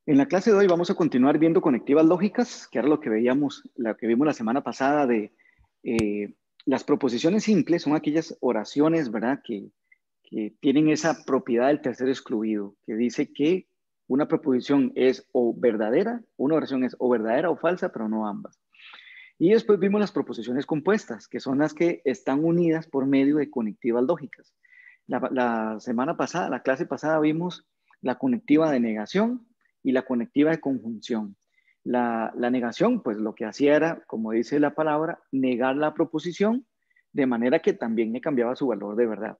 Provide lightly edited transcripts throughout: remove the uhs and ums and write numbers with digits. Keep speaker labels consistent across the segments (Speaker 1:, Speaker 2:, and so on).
Speaker 1: En la clase de hoy vamos a continuar viendo conectivas lógicas, que era lo que veíamos, lo que vimos la semana pasada de las proposiciones simples, son aquellas oraciones, ¿verdad? Que tienen esa propiedad del tercero excluido, que dice que una proposición es o verdadera, una oración es o verdadera o falsa, pero no ambas. Y después vimos las proposiciones compuestas, que son las que están unidas por medio de conectivas lógicas. La semana pasada, la clase pasada, vimos la conectiva de negación y la conectiva de conjunción. La negación, pues lo que hacía era, como dice la palabra, negar la proposición de manera que también le cambiaba su valor de verdad.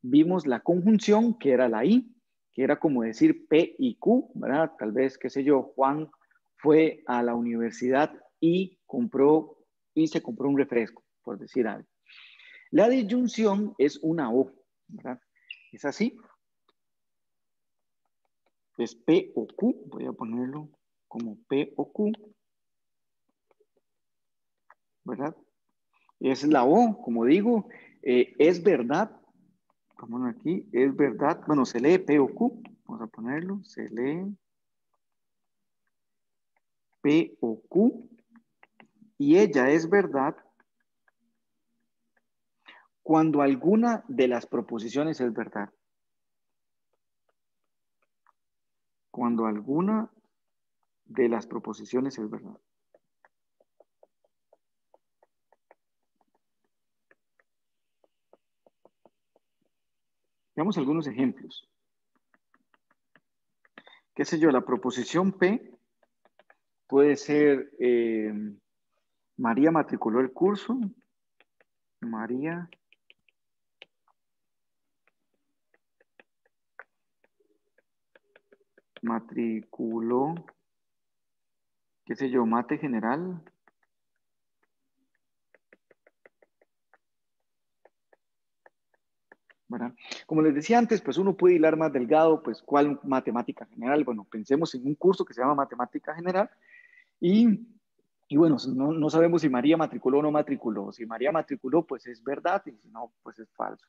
Speaker 1: Vimos la conjunción, que era la I, que era como decir P y Q, ¿verdad? Tal vez, qué sé yo, Juan fue a la universidad y se compró un refresco, por decir algo. La disyunción es una O, ¿verdad? Es así. Es P o Q, voy a ponerlo como P o Q, ¿verdad? Es la O, como digo, es verdad, como aquí, es verdad, bueno, se lee P o Q, vamos a ponerlo, se lee P o Q, y ella es verdad cuando alguna de las proposiciones es verdad. Cuando alguna de las proposiciones es verdad. Veamos algunos ejemplos. ¿Qué sé yo? La proposición P puede ser María matriculó el curso. María matriculó, qué sé yo, mate general. ¿Verdad? Como les decía antes, pues uno puede hilar más delgado, pues ¿cuál matemática general? Bueno, pensemos en un curso que se llama matemática general y, y bueno, no sabemos si María matriculó o no matriculó. Si María matriculó, pues es verdad y si no, pues es falso.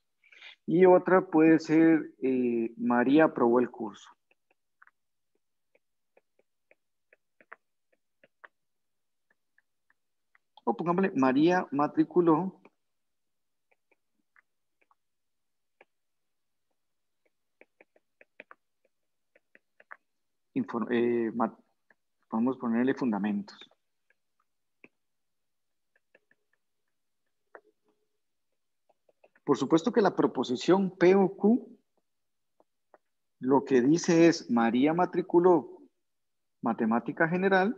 Speaker 1: Y otra puede ser María aprobó el curso. O pongámosle María matriculó vamos a ponerle fundamentos. Por supuesto que la proposición P o Q lo que dice es María matriculó matemática general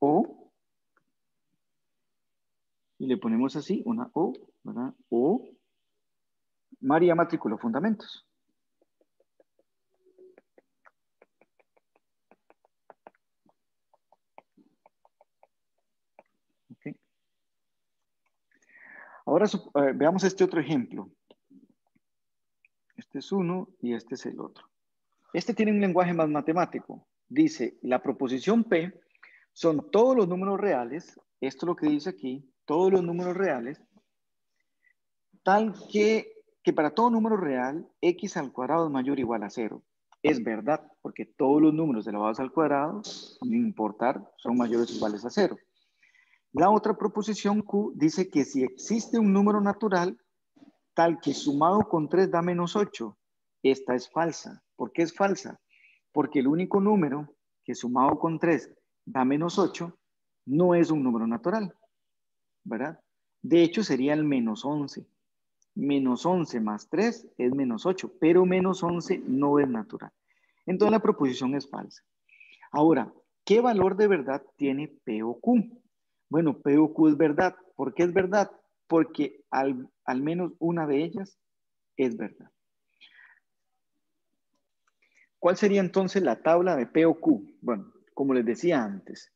Speaker 1: o, y le ponemos así, una O, ¿verdad? O María matriculó fundamentos. ¿Okay? Ahora veamos este otro ejemplo. Este es uno y este es el otro. Este tiene un lenguaje más matemático. Dice, la proposición P son todos los números reales, esto es lo que dice aquí, todos los números reales, tal que para todo número real, x al cuadrado es mayor o igual a 0. Es verdad, porque todos los números elevados al cuadrado, sin importar, son mayores o iguales a 0. La otra proposición Q dice que si existe un número natural, tal que sumado con 3 da menos 8, esta es falsa. ¿Por qué es falsa? Porque el único número que sumado con 3 da menos 8 no es un número natural, ¿verdad? De hecho, sería el menos 11. Menos 11 más 3 es menos 8, pero menos 11 no es natural. Entonces la proposición es falsa. Ahora, ¿qué valor de verdad tiene P o Q? Bueno, P o Q es verdad. ¿Por qué es verdad? Porque al menos una de ellas es verdad. ¿Cuál sería entonces la tabla de P o Q? Bueno, como les decía antes,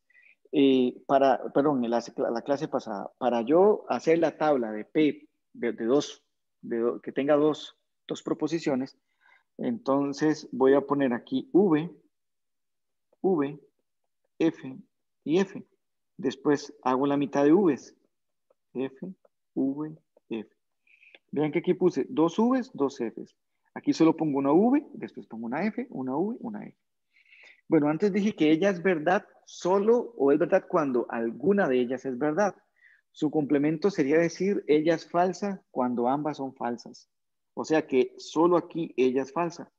Speaker 1: perdón, en la clase pasada, para yo hacer la tabla de P que tenga dos proposiciones, entonces voy a poner aquí V, F y F. Después hago la mitad de Vs. F, V, F. Vean que aquí puse dos Vs, dos Fs. Aquí solo pongo una V, después pongo una F, una V, una F. Bueno, antes dije que ella es verdad solo o es verdad cuando alguna de ellas es verdad. Su complemento sería decir ella es falsa cuando ambas son falsas. O sea que solo aquí ella es falsa.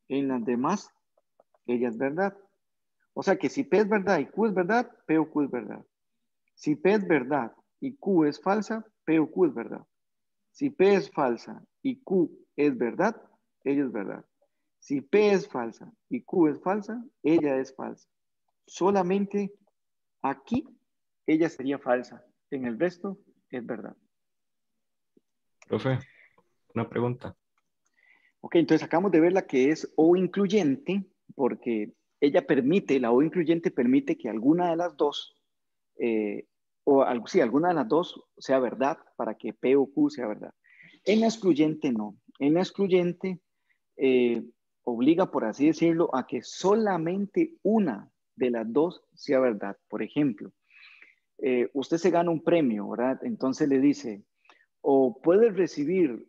Speaker 1: En las demás, ella es verdad. O sea que si P es verdad y Q es verdad, P o Q es verdad. Si P es verdad y Q es falsa, P o Q es verdad. Si P es falsa y Q es verdad, ella es verdad. Si P es falsa y Q es falsa, ella es falsa. Solamente aquí ella sería falsa. En el resto es verdad.
Speaker 2: Profe, una pregunta.
Speaker 1: Ok, entonces acabamos de ver la que es O incluyente, porque ella permite, la O incluyente permite que alguna de las dos, sí, alguna de las dos sea verdad para que P o Q sea verdad. En la excluyente no. En la excluyente eh, obliga, por así decirlo, a que solamente una de las dos sea verdad. Por ejemplo, usted se gana un premio, ¿verdad? Entonces le dice, o puedes recibir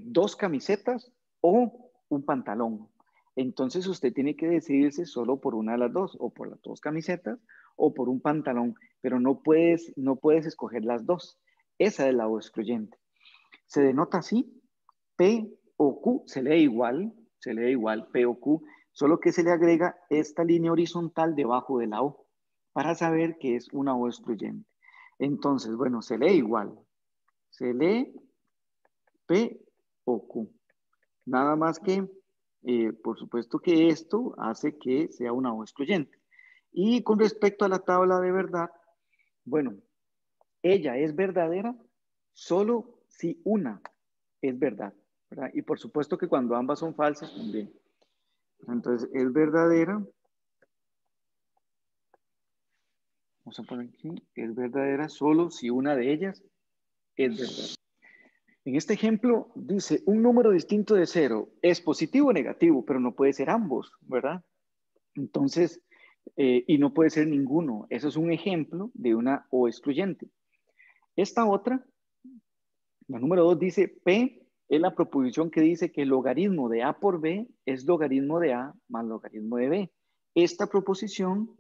Speaker 1: dos camisetas o un pantalón. Entonces usted tiene que decidirse solo por una de las dos, o por las dos camisetas o por un pantalón, pero no puedes escoger las dos. Esa es la O excluyente. Se denota así, P o Q se lee igual P o Q, solo que se le agrega esta línea horizontal debajo de la O para saber que es una O excluyente. Entonces, bueno, se lee igual, se lee P o Q. Nada más que, por supuesto que esto hace que sea una O excluyente. Y con respecto a la tabla de verdad, bueno, ella es verdadera solo si una es verdad, ¿verdad? Y por supuesto que cuando ambas son falsas también. Entonces, es verdadera, vamos a poner aquí, es verdadera solo si una de ellas es verdad. En este ejemplo dice, un número distinto de cero es positivo o negativo, pero no puede ser ambos, ¿verdad? Entonces, y no puede ser ninguno. Eso es un ejemplo de una O excluyente. Esta otra, la número 2, dice P es la proposición que dice que el logaritmo de A por B es logaritmo de A más logaritmo de B. Esta proposición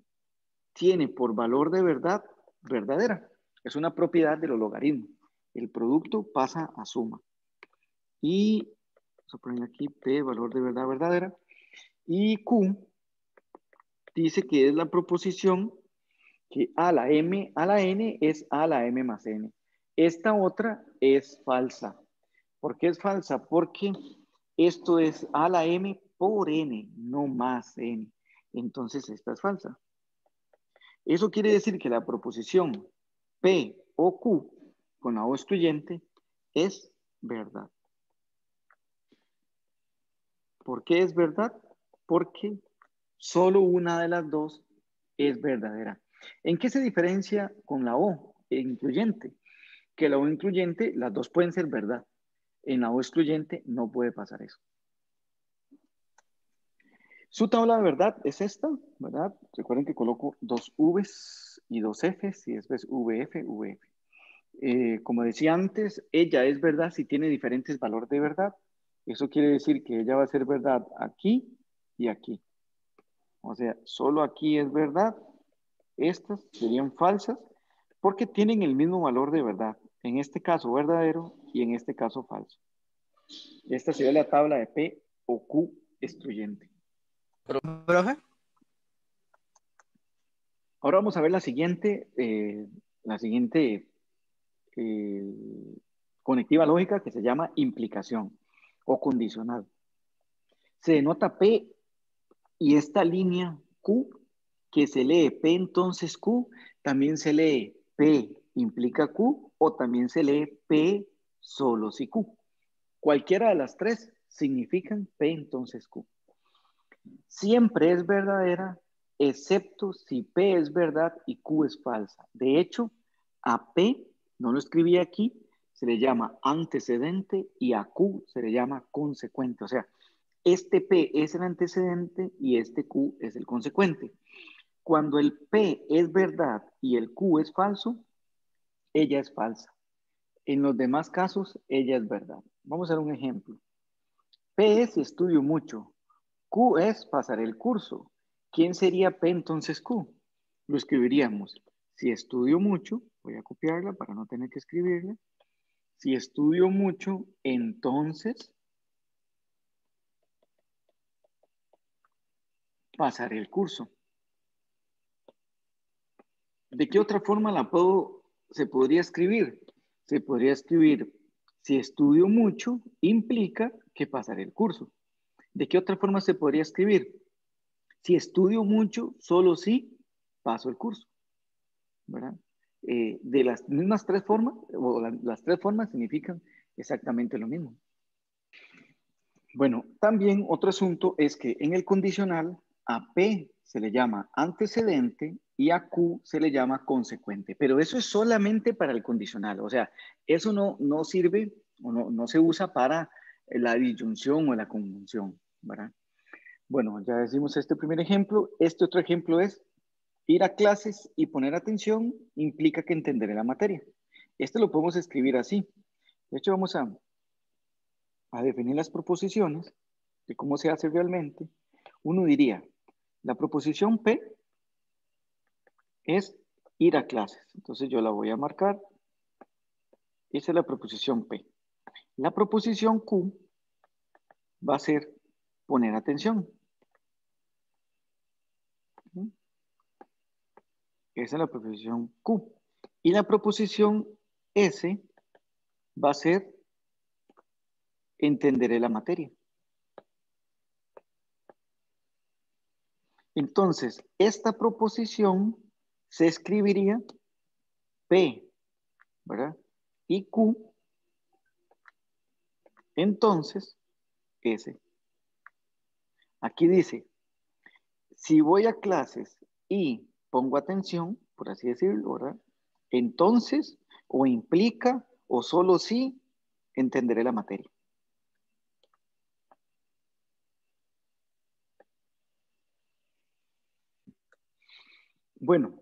Speaker 1: tiene por valor de verdad verdadera. Es una propiedad de los logaritmos. El producto pasa a suma. Y vamos a poner aquí P, valor de verdad verdadera. Y Q dice que es la proposición que a la m a la n es a la m más n. Esta otra es falsa. ¿Por qué es falsa? Porque esto es a la m por n, no más n. Entonces esta es falsa. Eso quiere decir que la proposición P o Q con la O excluyente es verdad. ¿Por qué es verdad? Porque solo una de las dos es verdadera. ¿En qué se diferencia con la O incluyente? Que la O incluyente, las dos pueden ser verdad. En la O excluyente no puede pasar eso. Su tabla de verdad es esta, ¿verdad? Recuerden que coloco dos Vs y dos Fs y después VF, VF. Como decía antes, ella es verdad si tiene diferentes valores de verdad. Eso quiere decir que ella va a ser verdad aquí y aquí. O sea, solo aquí es verdad. Estas serían falsas porque tienen el mismo valor de verdad. En este caso verdadero y en este caso falso. Esta sería la tabla de P o Q excluyente.
Speaker 3: Profe,
Speaker 1: Ahora vamos a ver la siguiente conectiva lógica que se llama implicación o condicional. Se denota P y esta línea Q que se lee P entonces Q, también se lee P implica Q o también se lee P solo si Q. Cualquiera de las tres significan P entonces Q. Siempre es verdadera, excepto si P es verdad y Q es falsa. De hecho, a P, no lo escribí aquí, se le llama antecedente y a Q se le llama consecuente. O sea, este P es el antecedente y este Q es el consecuente. Cuando el P es verdad y el Q es falso, ella es falsa. En los demás casos, ella es verdad. Vamos a ver un ejemplo. P es si estudio mucho. Q es pasar el curso. ¿Quién sería P entonces Q? Lo escribiríamos. Si estudio mucho, voy a copiarla para no tener que escribirla. Si estudio mucho, entonces pasaré el curso. ¿De qué otra forma se podría escribir? Se podría escribir, si estudio mucho, implica que pasaré el curso. ¿De qué otra forma se podría escribir? Si estudio mucho, solo si paso el curso, ¿verdad? De las mismas tres formas, o las tres formas significan exactamente lo mismo. Bueno, también otro asunto es que en el condicional a P se le llama antecedente y a Q se le llama consecuente, pero eso es solamente para el condicional, o sea, eso no sirve o no se usa para la disyunción o la conjunción, ¿verdad? Bueno, ya decimos este primer ejemplo. Este otro ejemplo es ir a clases y poner atención implica que entenderé la materia. Este lo podemos escribir así. De hecho, vamos a definir las proposiciones de cómo se hace realmente. Uno diría, la proposición P es ir a clases. Entonces yo la voy a marcar. Esa es la proposición P. La proposición Q va a ser poner atención. Esa es la proposición Q. Y la proposición S va a ser entenderé la materia. Entonces, esta proposición se escribiría P, ¿verdad? Y Q, entonces S. Aquí dice, si voy a clases y pongo atención, por así decirlo, ¿verdad? Entonces, o implica, o solo sí, entenderé la materia. Bueno,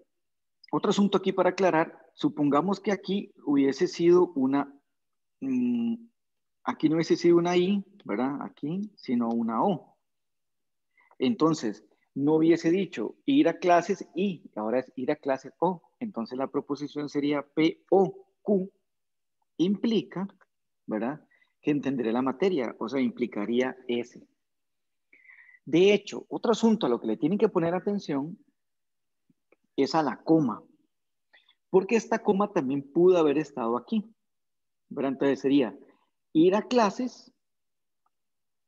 Speaker 1: otro asunto aquí para aclarar, supongamos que aquí hubiese sido aquí no hubiese sido una I, ¿verdad? Aquí, sino una O. Entonces, no hubiese dicho ir a clases y, ahora es ir a clases o. Entonces la proposición sería P o Q, implica, ¿verdad? Que entenderé la materia, o sea, implicaría S. De hecho, otro asunto a lo que le tienen que poner atención es a la coma, porque esta coma también pudo haber estado aquí, ¿verdad? Entonces sería ir a clases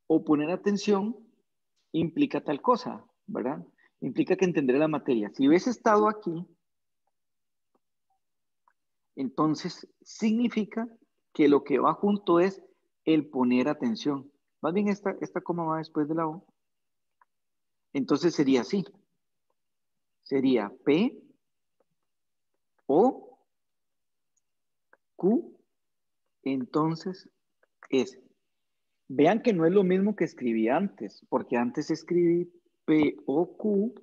Speaker 1: o poner atención implica tal cosa, ¿verdad? Implica que entenderé la materia. Si hubiese estado aquí, entonces significa que lo que va junto es el poner atención. Más bien esta coma va después de la O. Entonces sería así. Sería P, O, Q, entonces S. Vean que no es lo mismo que escribí antes, porque antes escribí P, O, Q,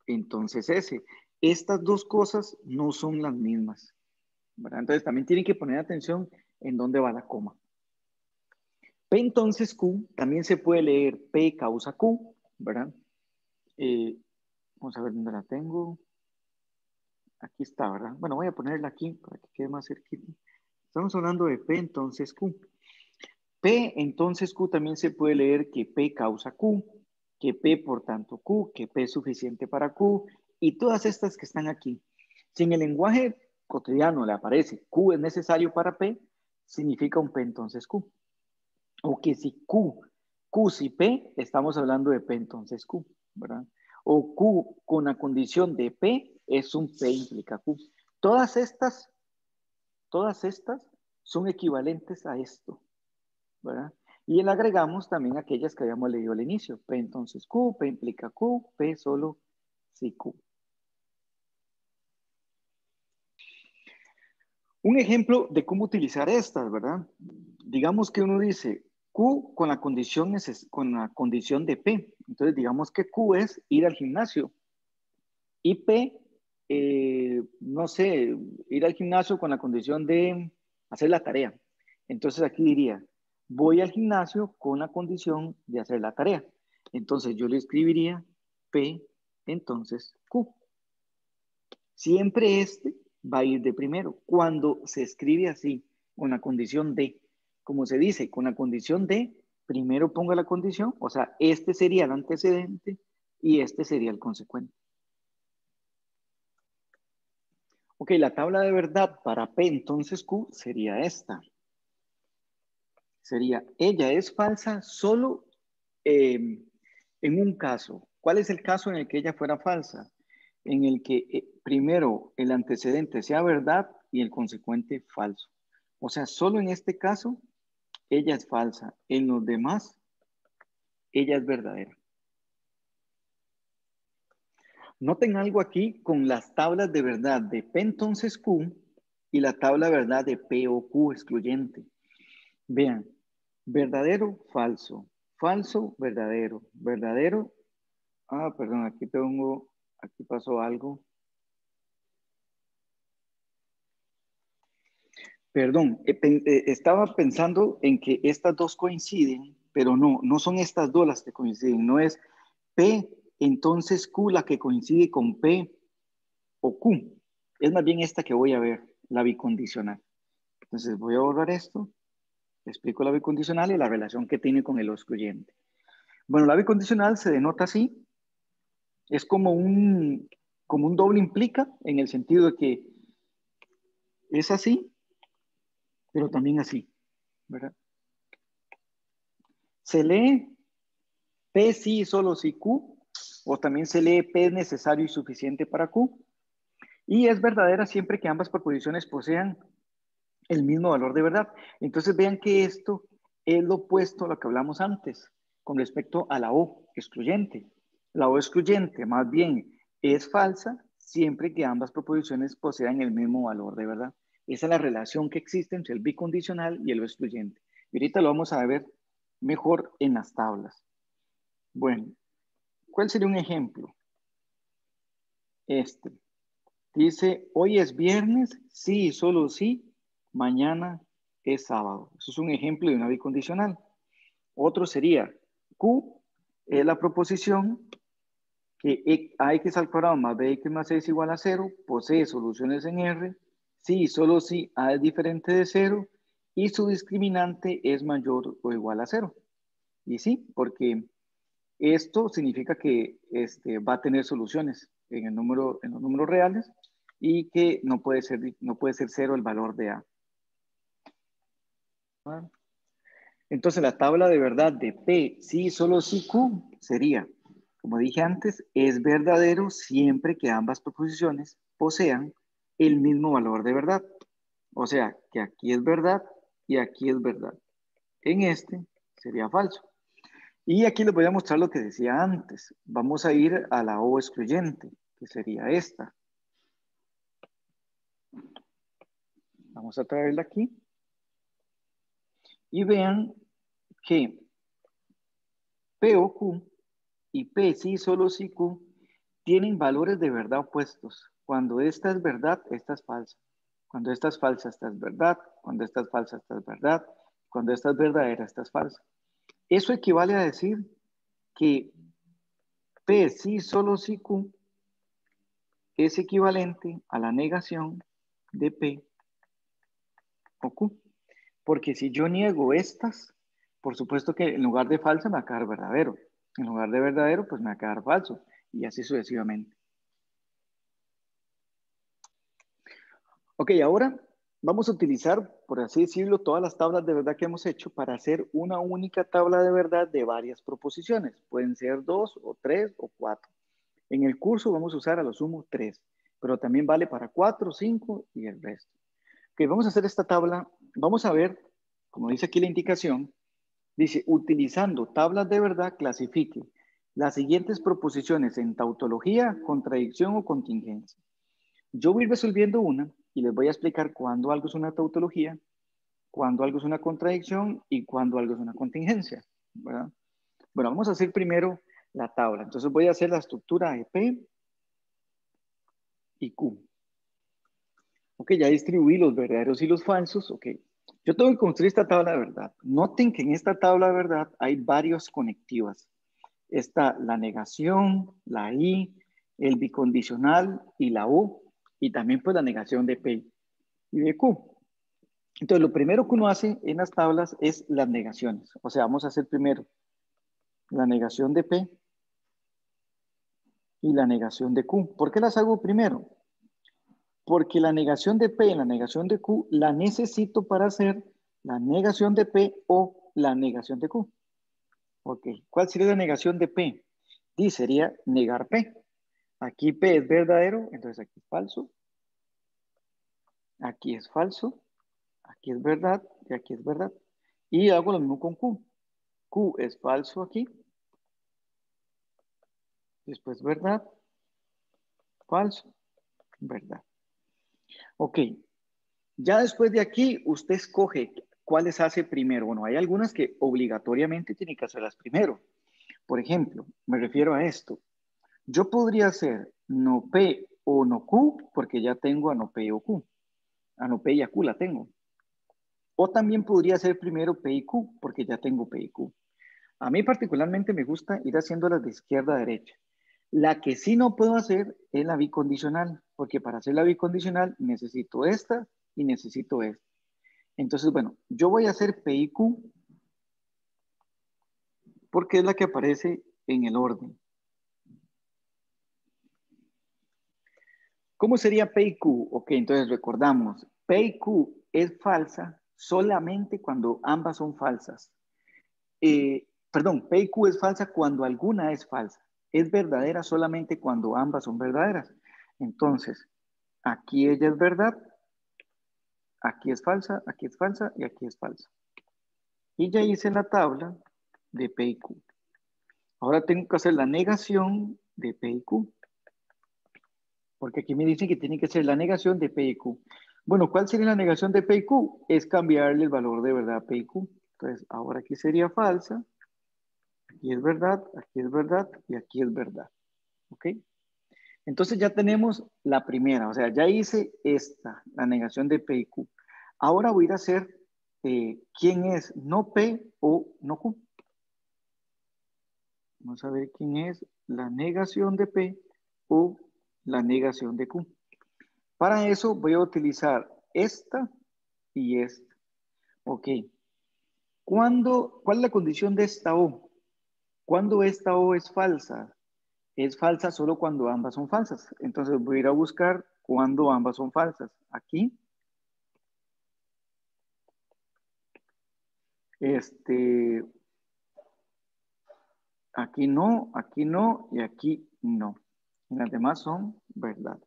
Speaker 1: entonces S. Estas dos cosas no son las mismas, ¿verdad? Entonces también tienen que poner atención en dónde va la coma. P entonces Q, también se puede leer P causa Q, ¿verdad? Vamos a ver dónde la tengo. Aquí está, ¿verdad? Bueno, voy a ponerla aquí para que quede más cerquita. Estamos hablando de P entonces Q. P entonces Q también se puede leer que P causa Q, que P por tanto Q, que P es suficiente para Q, y todas estas que están aquí. Si en el lenguaje cotidiano le aparece Q es necesario para P, significa un P entonces Q. O que si Q si P, estamos hablando de P entonces Q, ¿verdad? O Q con la condición de P es un P implica Q. Todas estas son equivalentes a esto, ¿verdad? Y le agregamos también aquellas que habíamos leído al inicio. P entonces Q, P implica Q, P solo si Q. Un ejemplo de cómo utilizar estas, ¿verdad? Digamos que uno dice Q con la condición de P. Entonces digamos que Q es ir al gimnasio. Y P, no sé, ir al gimnasio con la condición de hacer la tarea. Entonces aquí diría, voy al gimnasio con la condición de hacer la tarea. Entonces yo le escribiría P, entonces Q. Siempre este va a ir de primero. Cuando se escribe así, con la condición de, como se dice, con la condición de, primero ponga la condición, o sea, este sería el antecedente y este sería el consecuente. Ok, la tabla de verdad para P, entonces Q, sería esta. Sería, ella es falsa solo en un caso. ¿Cuál es el caso en el que ella fuera falsa? En el que primero el antecedente sea verdad y el consecuente falso. O sea, solo en este caso ella es falsa. En los demás, ella es verdadera. Noten algo aquí con las tablas de verdad de P entonces Q y la tabla de verdad de P o Q excluyente. Vean, verdadero, falso, falso, verdadero, verdadero. Ah, perdón, aquí pasó algo. Perdón, estaba pensando en que estas dos coinciden, pero no son estas dos las que coinciden, no es P, entonces Q la que coincide con P o Q. Es más bien esta que voy a ver, la bicondicional. Entonces voy a borrar esto, explico la bicondicional y la relación que tiene con el excluyente. Bueno, la bicondicional se denota así, es como un doble implica, en el sentido de que es así, pero también así, ¿verdad? Se lee P sí, solo si Q, o también se lee P es necesario y suficiente para Q, y es verdadera siempre que ambas proposiciones posean el mismo valor de verdad. Entonces vean que esto es lo opuesto a lo que hablamos antes, con respecto a la O excluyente. La O excluyente, más bien, es falsa siempre que ambas proposiciones posean el mismo valor de verdad. Esa es la relación que existe entre el bicondicional y el O excluyente. Y ahorita lo vamos a ver mejor en las tablas. Bueno, ¿cuál sería un ejemplo? Este. Dice, hoy es viernes, sí, solo sí, mañana es sábado. Eso es un ejemplo de una bicondicional. Otro sería, Q es la proposición que AX al cuadrado más BX más C es igual a 0, posee soluciones en R, sí, solo si A es diferente de 0 y su discriminante es mayor o igual a 0. Y sí, porque esto significa que va a tener soluciones en los números reales y que no puede ser 0 el valor de A. ¿Vale? Entonces la tabla de verdad de P, sí, solo si Q, sería, como dije antes, es verdadero siempre que ambas proposiciones posean el mismo valor de verdad. O sea, que aquí es verdad y aquí es verdad. En este sería falso. Y aquí les voy a mostrar lo que decía antes. Vamos a ir a la O excluyente, que sería esta. Vamos a traerla aquí. Y vean que P o Q y P sí, solo si Q tienen valores de verdad opuestos. Cuando esta es verdad, esta es falsa. Cuando esta es falsa, esta es verdad. Cuando esta es falsa, esta es verdad. Cuando esta es verdadera, esta es falsa. Eso equivale a decir que P sí, solo si Q es equivalente a la negación de P o Q. Porque si yo niego estas, por supuesto que en lugar de falsa me va a quedar verdadero. En lugar de verdadero, pues me va a quedar falso. Y así sucesivamente. Ok, ahora vamos a utilizar, por así decirlo, todas las tablas de verdad que hemos hecho para hacer una única tabla de verdad de varias proposiciones. Pueden ser 2 o 3 o 4. En el curso vamos a usar a lo sumo 3, pero también vale para 4, 5 y el resto. Ok, vamos a hacer esta tabla. Vamos a ver, como dice aquí la indicación, dice, utilizando tablas de verdad, clasifique las siguientes proposiciones en tautología, contradicción o contingencia. Yo voy resolviendo una y les voy a explicar cuándo algo es una tautología, cuándo algo es una contradicción y cuándo algo es una contingencia, ¿verdad? Bueno, vamos a hacer primero la tabla. Entonces voy a hacer la estructura de P y Q. Ok, ya distribuí los verdaderos y los falsos. Ok, Yo tengo que construir esta tabla de verdad. Noten que en esta tabla de verdad hay varios conectivas. Está la negación, la I, el bicondicional y la U, y también pues la negación de P y de Q. Entonces, lo primero que uno hace en las tablas es las negaciones. O sea, vamos a hacer primero la negación de P y la negación de Q. ¿Por qué las hago primero? Porque la negación de P y la negación de Q la necesito para hacer la negación de P o la negación de Q. Ok, ¿cuál sería la negación de P? D sería negar P. Aquí P es verdadero, entonces aquí es falso. Aquí es falso. Aquí es verdad y aquí es verdad. Y hago lo mismo con Q. Q es falso aquí. Después verdad, falso, verdad. Ok, ya después de aquí usted escoge cuáles hace primero. Bueno, hay algunas que obligatoriamente tiene que hacerlas primero. Por ejemplo, me refiero a esto. Yo podría hacer no P o no Q porque ya tengo a no P o Q. A no P y a Q la tengo. O también podría hacer primero P y Q porque ya tengo P y Q. A mí particularmente me gusta ir haciéndolas de izquierda a derecha. La que sí no puedo hacer es la bicondicional, porque para hacer la bicondicional necesito esta y necesito esta. Entonces, bueno, yo voy a hacer P y Q porque es la que aparece en el orden. ¿Cómo sería P y Q? Ok, entonces recordamos, P y Q es falsa solamente cuando ambas son falsas. Perdón, P y Q es falsa cuando alguna es falsa. Es verdadera solamente cuando ambas son verdaderas. Entonces, aquí ella es verdad, aquí es falsa y aquí es falsa. Y ya hice la tabla de P y Q. Ahora tengo que hacer la negación de P y Q. Porque aquí me dicen que tiene que ser la negación de P y Q. Bueno, ¿cuál sería la negación de P y Q? Es cambiarle el valor de verdad a P y Q. Entonces, ahora aquí sería falsa, aquí es verdad y aquí es verdad. ¿Ok? Entonces ya tenemos la primera, o sea, ya hice esta, la negación de P y Q. Ahora voy a ir a hacer quién es no P o no Q. Vamos a ver quién es la negación de P o la negación de Q. Para eso voy a utilizar esta y esta. Ok. ¿Cuál es la condición de esta O? Cuando esta O es falsa. Es falsa solo cuando ambas son falsas. Entonces voy a ir a buscar cuando ambas son falsas. Aquí. Aquí no y aquí no. Y las demás son verdad.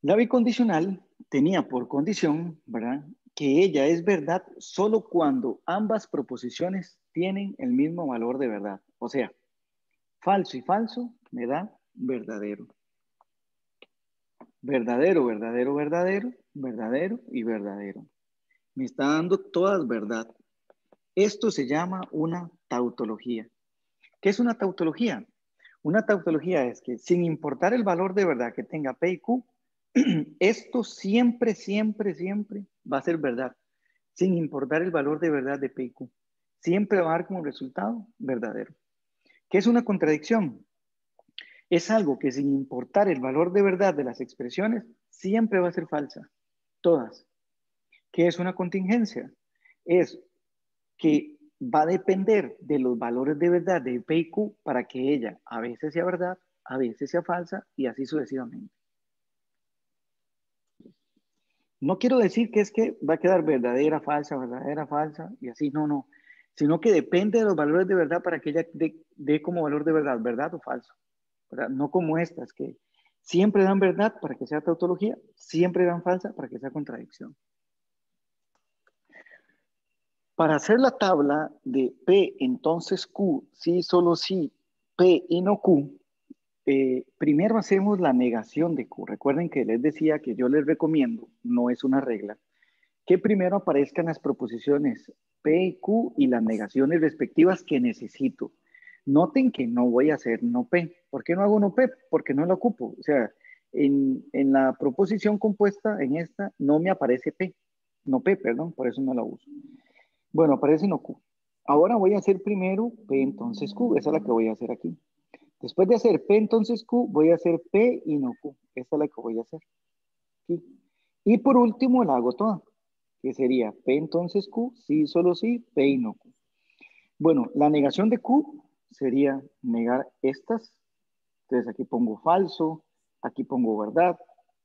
Speaker 1: La bicondicional tenía por condición, ¿verdad? Que ella es verdad solo cuando ambas proposiciones tienen el mismo valor de verdad. O sea, falso y falso me da verdadero. Verdadero, verdadero, verdadero, verdadero y verdadero. Me está dando todas verdad. Esto se llama una tautología. ¿Qué es una tautología? Una tautología es que sin importar el valor de verdad que tenga P y Q, esto siempre, siempre, siempre va a ser verdad, sin importar el valor de verdad de P y Q. Siempre va a dar como resultado verdadero. ¿Qué es una contradicción? Es algo que sin importar el valor de verdad de las expresiones, siempre va a ser falsa. Todas. ¿Qué es una contingencia? Es que va a depender de los valores de verdad de P y Q para que ella a veces sea verdad, a veces sea falsa y así sucesivamente. No quiero decir que es que va a quedar verdadera, falsa y así, no, no. Sino que depende de los valores de verdad para que ella dé como valor de verdad, verdad o falso. ¿Verdad? No como estas que siempre dan verdad para que sea tautología, siempre dan falsa para que sea contradicción. Para hacer la tabla de P, entonces Q, sí, solo sí, P y no Q, primero hacemos la negación de Q. Recuerden que les decía que yo les recomiendo, no es una regla, que primero aparezcan las proposiciones P y Q y las negaciones respectivas que necesito. Noten que no voy a hacer no P. ¿Por qué no hago no P? Porque no la ocupo. O sea, En la proposición compuesta, en esta, no me aparece P. No P, perdón, por eso no la uso. Bueno, aparece no Q. Ahora voy a hacer primero P entonces Q. Esa es la que voy a hacer aquí. Después de hacer P entonces Q, voy a hacer P y no Q. Esta es la que voy a hacer aquí. Y por último la hago toda, que sería P entonces Q, sí, solo sí, P y no Q. Bueno, la negación de Q sería negar estas. Entonces aquí pongo falso, aquí pongo verdad,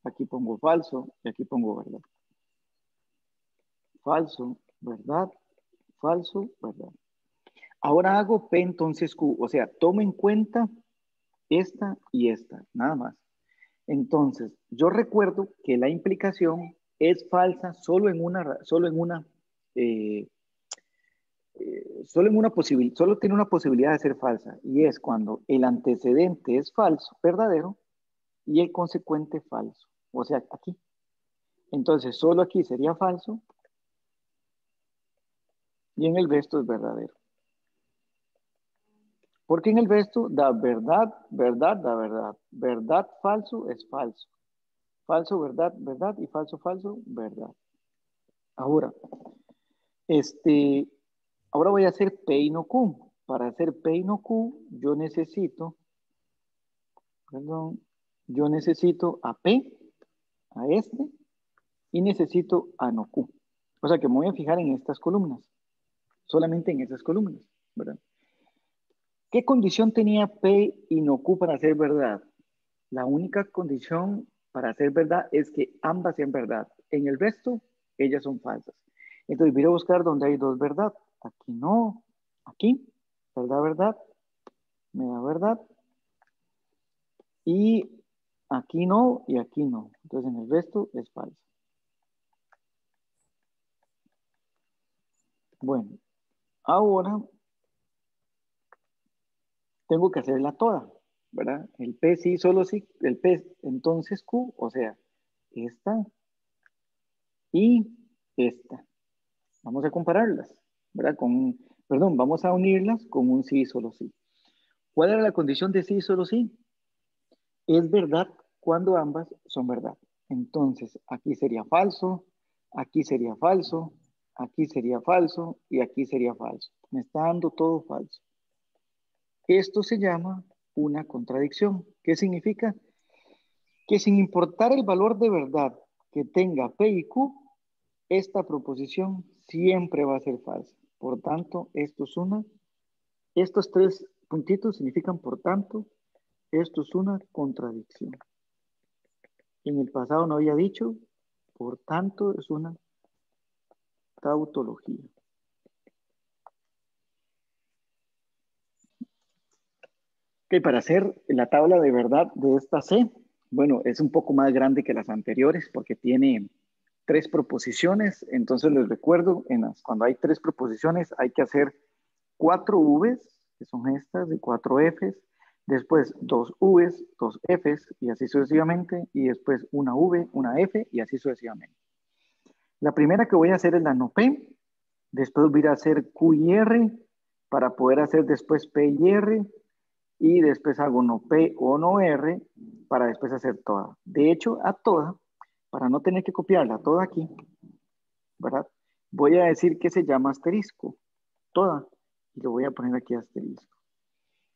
Speaker 1: aquí pongo falso y aquí pongo verdad. Falso, verdad, falso, verdad. Ahora hago P entonces Q, o sea, tomo en cuenta esta y esta, nada más. Entonces, yo recuerdo que la implicación es falsa eh, solo tiene una posibilidad de ser falsa, y es cuando el antecedente es falso, verdadero, y el consecuente falso. O sea, aquí. Entonces, solo aquí sería falso, y en el resto es verdadero. Porque en el resto da verdad, verdad, da verdad. Verdad, falso es falso. Falso, verdad, verdad, y falso, falso, verdad. Ahora, este, ahora voy a hacer P y no Q. Para hacer P y no Q, yo necesito a P, a este, y necesito a no Q. O sea que me voy a fijar en estas columnas, solamente en esas columnas, ¿verdad? ¿Qué condición tenía P y no Q para ser verdad? La única condición para ser verdad es que ambas sean verdad. En el resto, ellas son falsas. Entonces voy a buscar donde hay dos verdad. Aquí no, aquí, verdad, verdad, me da verdad. Y aquí no y aquí no. Entonces en el resto es falso. Bueno, ahora tengo que hacerla toda, ¿verdad? El P sí, solo sí, el P entonces Q, o sea, esta y esta. Vamos a compararlas, ¿verdad? Perdón, vamos a unirlas con un sí, solo sí. ¿Cuál era la condición de sí, solo sí? Es verdad cuando ambas son verdad. Entonces, aquí sería falso, aquí sería falso, aquí sería falso y aquí sería falso. Me está dando todo falso. Esto se llama una contradicción. ¿Qué significa? Que sin importar el valor de verdad que tenga P y Q, esta proposición siempre va a ser falsa. Por tanto, estos tres puntitos significan, por tanto, esto es una contradicción. En el pasado no había dicho, por tanto, es una tautología. Ok, para hacer la tabla de verdad de esta C, bueno, es un poco más grande que las anteriores porque tiene tres proposiciones. Entonces les recuerdo, cuando hay tres proposiciones hay que hacer 4 Vs, que son estas, y 4 Fs, después 2 Vs, 2 Fs, y así sucesivamente, y después una V, una F, y así sucesivamente. La primera que voy a hacer es la no P, después voy a hacer Q y R, para poder hacer después P y R, y después hago no P o no R, para después hacer toda. De hecho, a toda, para no tener que copiarla toda aquí, ¿verdad? Voy a decir que se llama asterisco, toda, y lo voy a poner aquí asterisco.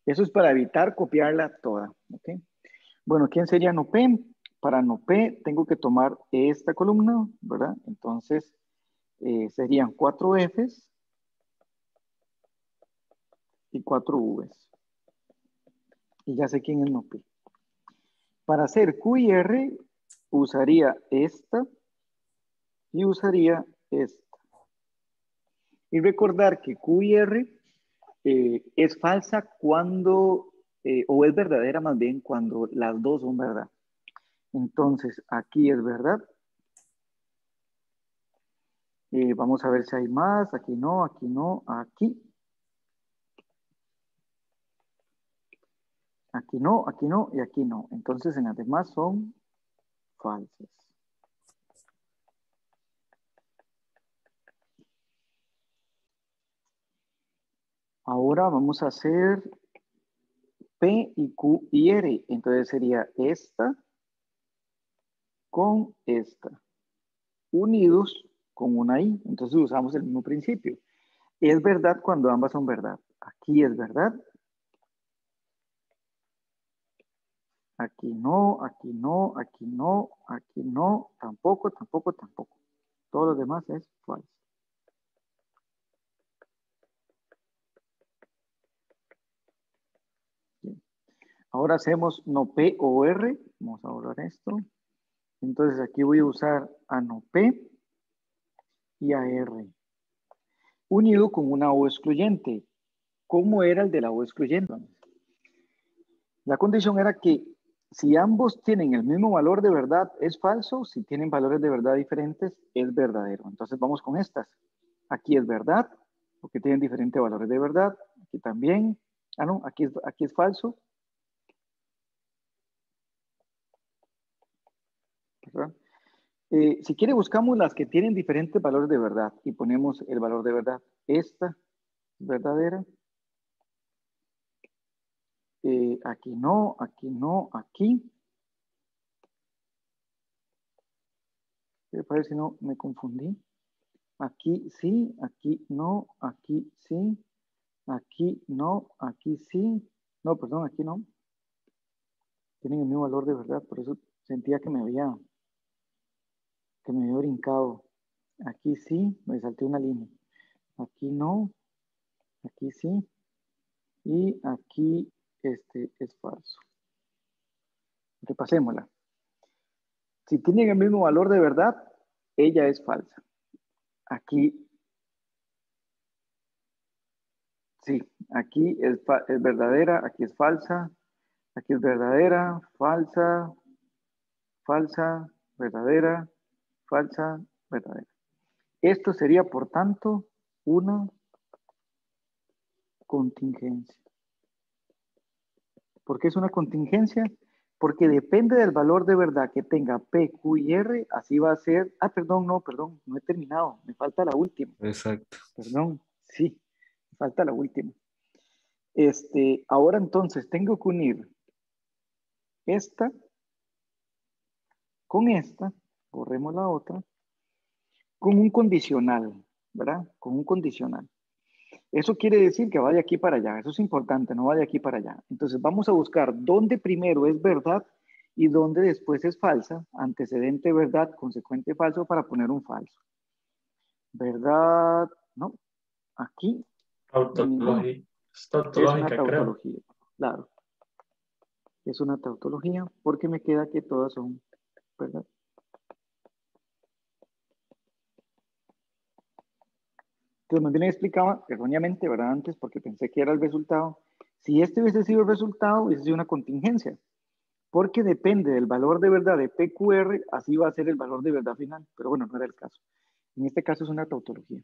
Speaker 1: Eso es para evitar copiarla toda, ¿ok? Bueno, ¿quién sería no P? Para no P tengo que tomar esta columna, ¿verdad? Entonces, serían 4 Fs y 4 Vs. Y ya sé quién es no P. Para hacer Q y R, usaría esta y usaría esta. Y recordar que Q y R es falsa cuando, o es verdadera más bien, cuando las dos son verdad. Entonces, aquí es verdad. Vamos a ver si hay más. Aquí no, aquí no, aquí. Aquí no y aquí no. Entonces, en las demás son falsas. Ahora vamos a hacer P y Q y R. Entonces sería esta con esta, unidos con una I. Entonces usamos el mismo principio. Es verdad cuando ambas son verdad. Aquí es verdad. Aquí no, aquí no, aquí no, aquí no, tampoco, tampoco, tampoco. Todo lo demás es falso. Bien. Ahora hacemos no P o R. Vamos a borrar esto. Entonces aquí voy a usar a no P y a R. Unido con una O excluyente. ¿Cómo era el de la O excluyente? La condición era que si ambos tienen el mismo valor de verdad, es falso. Si tienen valores de verdad diferentes, es verdadero. Entonces vamos con estas. Aquí es verdad, porque tienen diferentes valores de verdad. Aquí también. Ah, no, aquí es falso. ¿Verdad? Si quiere, buscamos las que tienen diferentes valores de verdad y ponemos el valor de verdad. Esta es verdadera. Aquí no, aquí no, aquí. Parece que no me confundí. Aquí sí, aquí no, aquí sí, aquí no, aquí sí. No, perdón, aquí no. Tienen el mismo valor de verdad, por eso sentía que me había brincado. Aquí sí, me salté una línea. Aquí no, aquí sí. Y aquí es falso. Repasémosla. Si tienen el mismo valor de verdad, ella es falsa. Aquí, sí, aquí es verdadera, aquí es falsa, aquí es verdadera, falsa, falsa, verdadera, falsa, verdadera. Esto sería, por tanto, una contingencia. ¿Por qué es una contingencia? Porque depende del valor de verdad que tenga P, Q y R, así va a ser. Ah, perdón, no he terminado. Me falta la última.
Speaker 3: Exacto.
Speaker 1: Perdón, sí, me falta la última. Ahora entonces tengo que unir esta con esta, borremos la otra, con un condicional, ¿verdad? Con un condicional. Eso quiere decir que va de aquí para allá. Eso es importante, no va de aquí para allá. Entonces vamos a buscar dónde primero es verdad y dónde después es falsa. Antecedente verdad, consecuente falso para poner un falso. Verdad, no. Aquí no hay ninguno.
Speaker 2: Tautología. Es
Speaker 1: Es una
Speaker 2: tautológica, creo.
Speaker 1: tautología. Claro, es una tautología porque me queda que todas son verdad. Entonces, más bien explicaba erróneamente, ¿verdad? Antes, porque pensé que era el resultado. Si este hubiese sido el resultado, hubiese sido una contingencia. Porque depende del valor de verdad de PQR, así va a ser el valor de verdad final. Pero bueno, no era el caso. En este caso es una tautología.